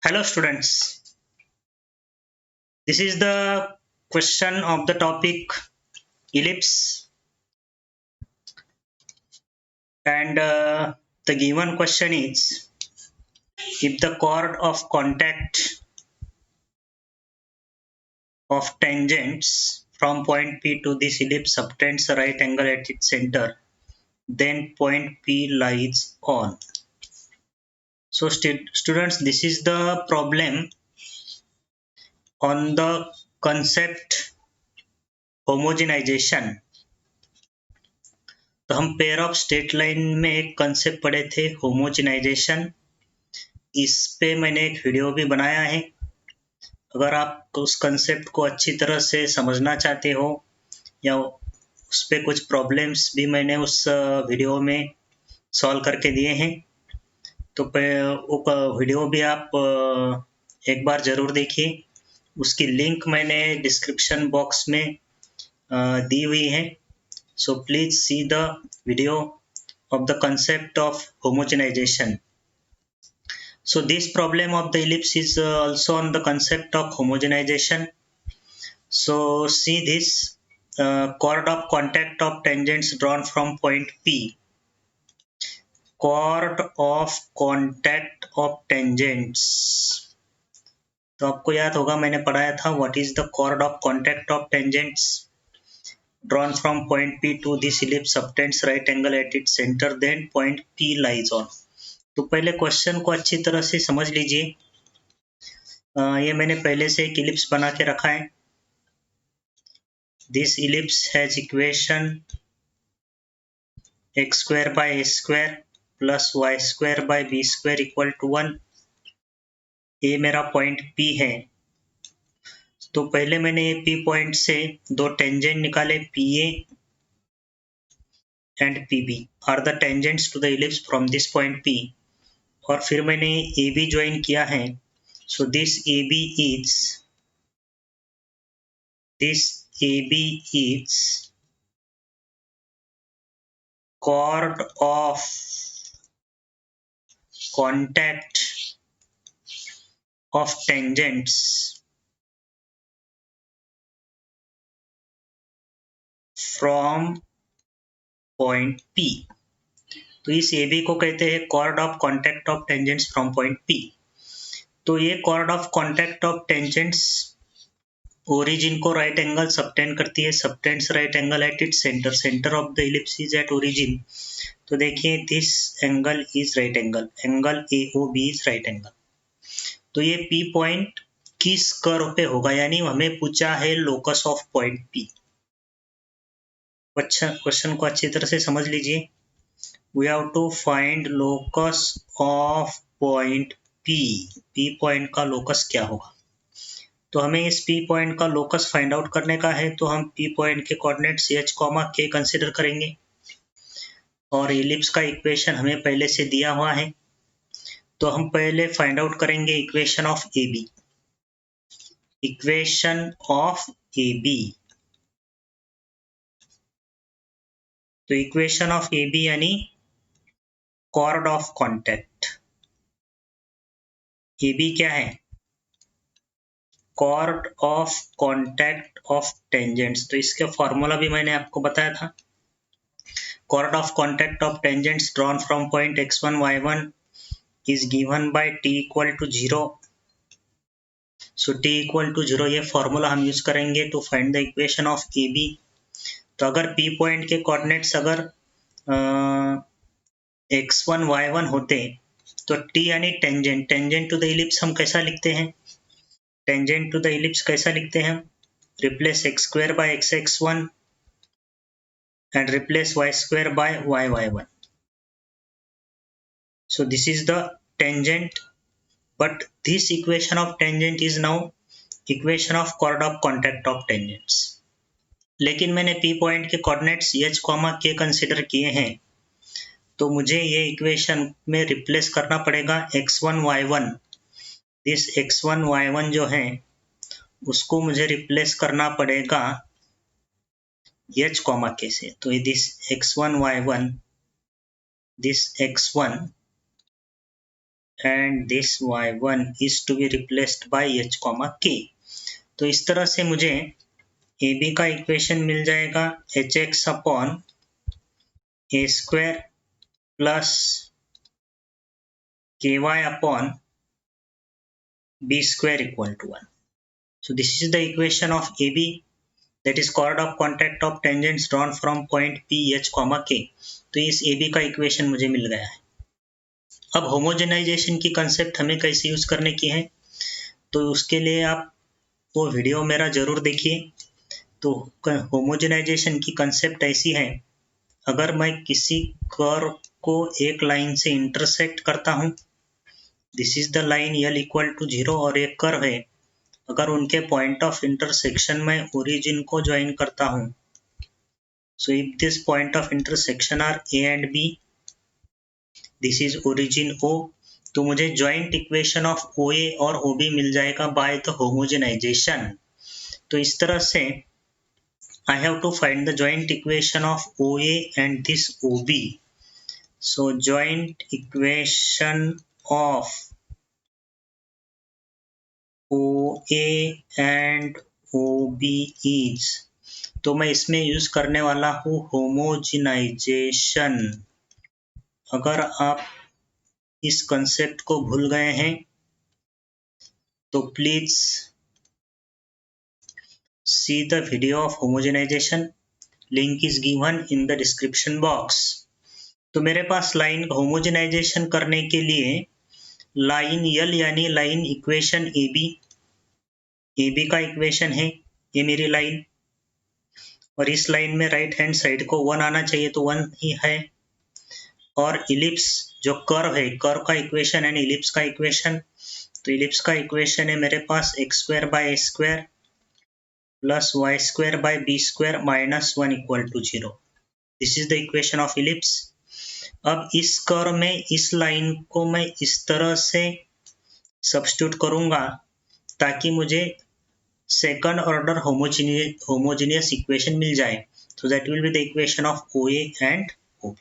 Hello students, this is the question of the topic ellipse and the given question is if the chord of contact of tangents from point P to this ellipse subtends a right angle at its center, then point P lies on. So students, this is the problem on the concept homogenization. तो हम pair of straight line में एक concept पढ़े थे homogenization. इस पे मैंने एक वीडियो भी बनाया है। अगर आप उस कंसेप्ट को अच्छी तरह से समझना चाहते हो या उस पे कुछ प्रॉब्लम्स भी मैंने उस वीडियो में सॉल्व करके दिए हैं, तो वो वीडियो भी आप एक बार ज़रूर देखिए। उसकी लिंक मैंने डिस्क्रिप्शन बॉक्स में दी हुई है। So please see the video of the concept of homogenization. So this problem of the ellipse is also on the concept of homogenization. So see this chord of contact of tangents drawn from point P. Chord of contact of tangents. तो आपको याद होगा मैंने पढ़ाया था what is the chord of contact of tangents drawn from point P to this ellipse subtends right angle at its center, then point P lies on. तो पहले question को अच्छी तरह से समझ लीजिए। ये मैंने पहले से एक इलिप्स बना के रखा है। This ellipse has equation x square by a square plus y square by b square equal to 1। ये मेरा पॉइंट P है। तो पहले मैंने ये P पॉइंट से दो टेंजेंट निकाले, PA and PB are the tangents to the ellipse from this point P। और फिर मैंने AB ज्वाइन किया है। So this AB is chord of contact of tangents from point P। तो इस AB को कहते हैं chord of contact of tangents from point P। तो ये chord of contact of tangents origin को राइट एंगल सबटेंड करती है, subtends right angle at its centre, centre of the ellipse is at origin. तो देखिए this angle is right angle, angle AOB is right angle. तो ये P point किस curve पे होगा, यानी हमें पूछा है लोकस ऑफ पॉइंट P। अच्छा, क्वेश्चन को अच्छी तरह से समझ लीजिए। We have to find locus of point P। P point का लोकस क्या होगा? तो हमें इस P पॉइंट का लोकस फाइंड आउट करने का है। तो हम P पॉइंट के कोऑर्डिनेट्स h, k कंसीडर करेंगे और इलिप्स का इक्वेशन हमें पहले से दिया हुआ है। तो हम पहले फाइंड आउट करेंगे equation of AB। Equation of AB, तो इक्वेशन ऑफ AB यानी कॉर्ड ऑफ कॉन्टैक्ट। AB क्या है? Chord of contact of tangents. तो इसका फॉर्मूला भी मैंने आपको बताया था। Chord of contact of tangents drawn from point x1 y1 is given by t equal to 0. So t equal to 0 ये फॉर्मूला हम यूज करेंगे to find the equation of AB। तो अगर P पॉइंट के कोऑर्डिनेट्स अगर x1 y1 होते तो T यानी tangent, tangent to the ellipse हम कैसा लिखते हैं? टेंजेंट टू द इलिप्स कैसा लिखते हैं? Replace x square bye x1 and replace y square by y1. So this is the tangent, but this equation of tangent is now equation of chord of contact of tangents. लेकिन मैंने P point के coordinates h, k consider किए हैं, तो मुझे ये equation में replace करना पड़ेगा x1 y1। This x1 y1 जो है उसको मुझे रिप्लेस करना पड़ेगा h, k से। तो this x1 y1, this x1 and this y1 is to be replaced by h, k। तो इस तरह से मुझे ए बी का इक्वेशन मिल जाएगा H X upon A square plus K Y upon B square equal to 1। So this is the equation of AB, that is chord of contact of tangents drawn from point P H, K। तो इस AB का equation मुझे मिल गया है। अब homogenization की concept हमें कैसे यूज करने की है, तो उसके लिए आप वो वीडियो मेरा जरूर देखिए। तो होमोजेनाइजेशन की कंसेप्ट ऐसी है, अगर मैं किसी कर्व को एक लाइन से इंटरसेक्ट करता हूँ, this is the line L equal to 0 और एक कर्व है, अगर उनके पॉइंट ऑफ इंटरसेक्शन में ओरिजिन को ज्वाइन करता हूँ, so if this point of intersection are A and B, this is origin O, तो मुझे ज्वाइंट इक्वेशन ऑफ OA और OB मिल जाएगा बाय द होमोजेनाइजेशन। तो इस तरह से I have to find the joint equation of OA and this OB. So joint equation of OA and OB is, तो मैं इसमें यूज करने वाला हूँ होमोजेनाइजेशन। अगर आप इस कंसेप्ट को भूल गए हैं तो please see the video of homogenization, link is given in the description box. तो मेरे पास लाइन होमोजेनाइजेशन करने के लिए लाइन यल यानी लाइन इक्वेशन ए बी का इक्वेशन है, ये मेरी लाइन, और इस लाइन में राइट हैंड साइड को 1 आना चाहिए, तो 1 ही है। और इलिप्स जो कर्व है, कर्व का इक्वेशन एंड इलिप्स का इक्वेशन, तो इलिप्स का इक्वेशन है मेरे पास x square by A square plus Y square by B square minus 1 equal to 0। This is the equation of ellipse. अब इस कर्व में इस लाइन को मैं इस तरह से सब्स्टिट्यूट करूंगा ताकि मुझे सेकंड ऑर्डर होमोजेनियस इक्वेशन मिल जाए। So that will be the equation of OA and OB।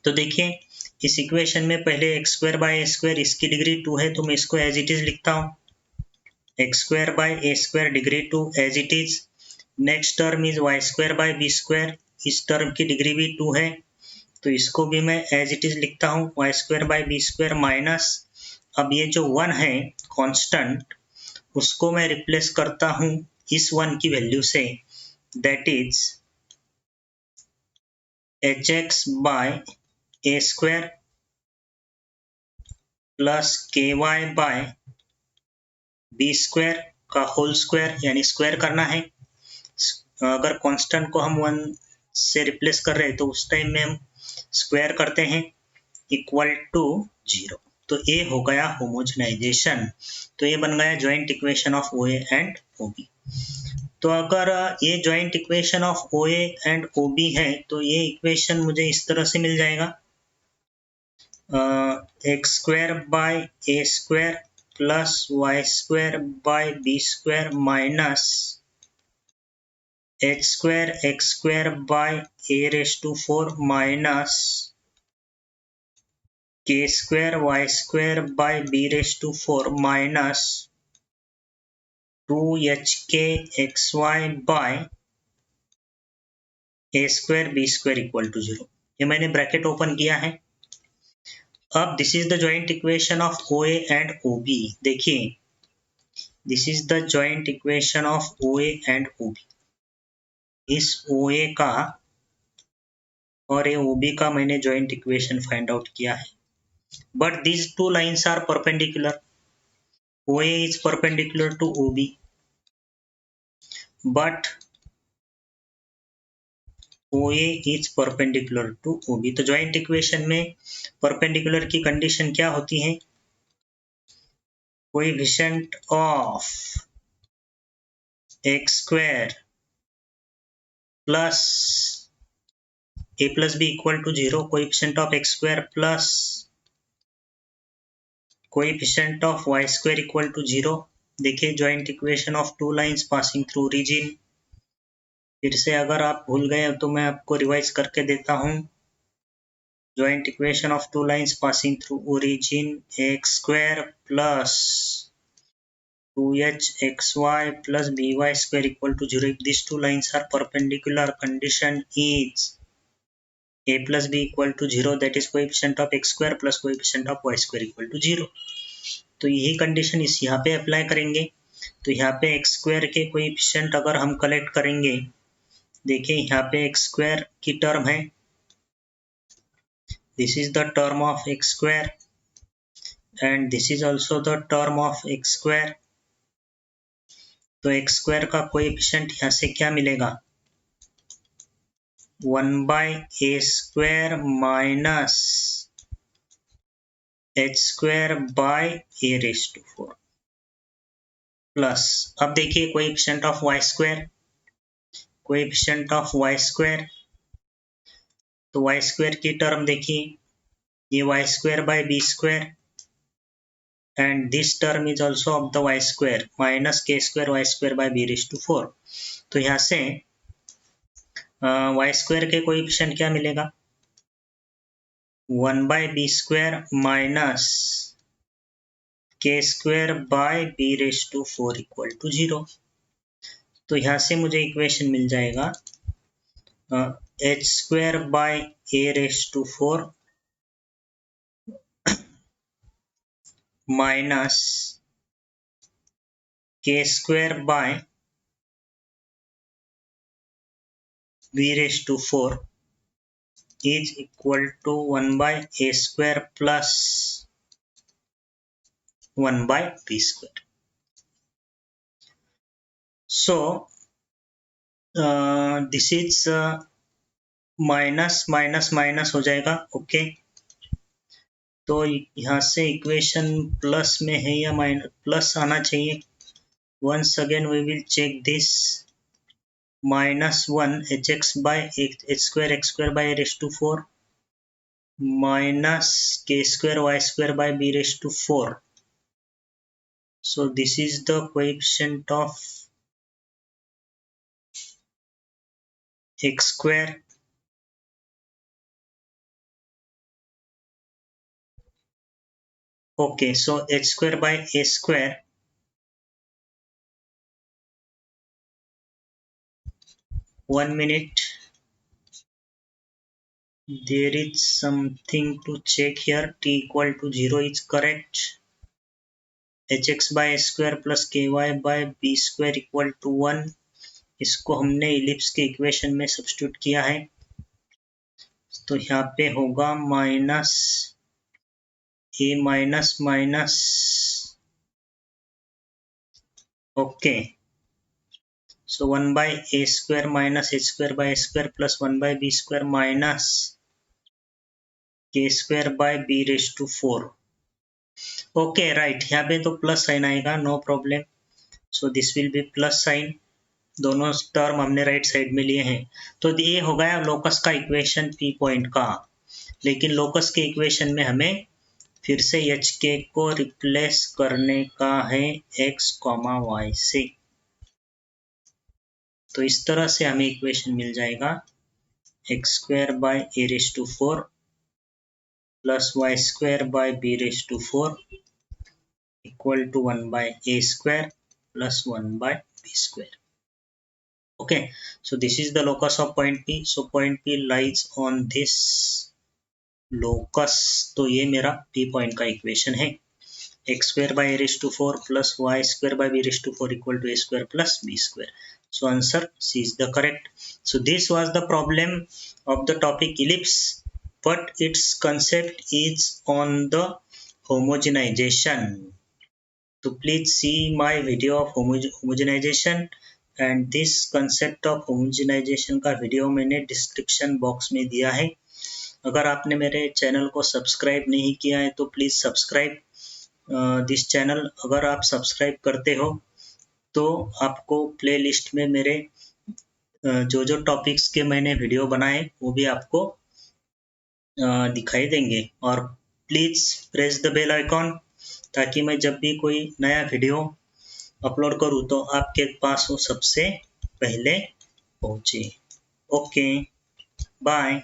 तो देखिए इस इक्वेशन में पहले x square by A square, इसकी डिग्री 2 है तो मैं इसको एज इट इज लिखता हूँ, X square by A square degree 2 as it is. Next term is Y square by B square, इस टर्म की डिग्री भी 2 है तो इसको भी मैं एज इट इज लिखता हूँ, Y square by B square minus, अब ये जो 1 है कांस्टेंट, उसको मैं रिप्लेस करता हूँ इस 1 की वैल्यू से, that is H X by A square plus K Y by B square का होल स्क्वायर, यानी स्क्वायर करना है। अगर कांस्टेंट को हम 1 से रिप्लेस कर रहे हैं तो उस टाइम में हम स्क्वायर करते हैं, इक्वल टू 0। तो ये हो गया होमोजेनाइजेशन। तो ये बन गया joint equation of OA and OB। तो अगर ये joint equation of OA and OB है तो ये इक्वेशन मुझे इस तरह से मिल जाएगा, x square by A square plus Y square by B square minus H square x square by A raise to 4 minus K square Y square by B raise to 4 minus 2hk xy by A square B square equal to 0। ये मैंने bracket open किया है। अब this is the joint equation of OA and OB। देखिए this is the joint equation of OA and OB। इस OA का और ये OB का मैंने जॉइंट इक्वेशन फाइंड आउट किया है, but these two lines are perpendicular. OA is perpendicular to OB, but OA is perpendicular to OB। तो joint equation में परपेंडिकुलर की कंडीशन क्या होती है, coefficient of X square plus a plus B equal to 0, coefficient of X square plus coefficient of Y square equal to 0। देखिए joint equation of two lines passing through origin. फिर से अगर आप भूल गए तो मैं आपको रिवाइज करके देता हूं, joint equation of two lines passing through origin x square plus 2hxy plus by square equal to 0 if these two lines are perpendicular. Condition is a plus b equal to 0, that is coefficient of x square plus coefficient of y square equal to 0. तो यही condition इस यहाँ पे apply करेंगे. तो यहाँ पे X square के कोएफिशिएंट अगर हम कलेक्ट करेंगे, देखिए यहाँ पे एक्स स्क्वायर की टर्म है, this is the term of X square and this is also the term of X square. तो एक्स स्क्वायर का कोएफिशिएंट यहाँ से क्या मिलेगा, 1/a square minus h square by a raise to 4 plus, अब देखिए coefficient of y square, coefficient of y square, तो y square की टर्म देखिए, ये y square by b square and this term is also of the y square minus k square y square by b raise to 4. तो यहाँ से y square के coefficient क्या मिलेगा, 1/b square minus k square by b raise to 4 equal to 0. तो यहाँ से मुझे इक्वेशन मिल जाएगा h square by a raise to 4 minus k square by b raise to 4 is equal to 1/a square plus 1/b square. So this is minus minus minus हो जाएगा. Okay, तो यहाँ से इक्वेशन प्लस में है या माइनस, प्लस आना चाहिए. Once again we will check this. -1 hx by h square x square by a raised to 4 minus k square y square by b raised to 4. So this is the coefficient of x square okay, so h square by a square one minute, there is something to check here. T equal to 0 is correct. hx by a square plus ky by b square equal to 1. इसको हमने ellipse के equation में substitute किया है, तो यहाँ पे होगा minus a minus minus okay. So 1/a square minus h square by a square plus 1/b square minus k square by b raised to 4. Okay right, यहाँ पे तो प्लस साइन आएगा, no problem. So this will be plus sign. दोनों term हमने right side में लिए हैं. तो ये हो गया लोकस का इक्वेशन पी पॉइंट का. लेकिन लोकस के इक्वेशन में हमें फिर से एच के को रिप्लेस करने का है x, y से. तो इस तरह से हमें इक्वेशन मिल जाएगा x square by a raise to 4 plus y square by b raise to 4 equal to 1/a square plus 1/b square. Okay, so this is the locus of point P. So point P lies on this locus. तो ये मेरा P point का equation है. x square by a raised to 4 plus y square by b raised to 4 equal to a square plus b square. So answer C is the correct. So this was the problem of the topic ellipse, but its concept is on the homogenization. So please see my video of homogenization. And this concept of homogenization का video मैंने description box में दिया है. अगर आपने मेरे channel को subscribe नहीं किया है तो प्लीज़ सब्सक्राइब दिस चैनल. अगर आप सब्सक्राइब करते हो तो आपको प्लेलिस्ट में मेरे जो टॉपिक्स के मैंने वीडियो बनाए वो भी आपको दिखाई देंगे. और please press the bell icon ताकि मैं जब भी कोई नया वीडियो अपलोड करूँ तो आपके पास वो सबसे पहले पहुँचे. Okay, bye.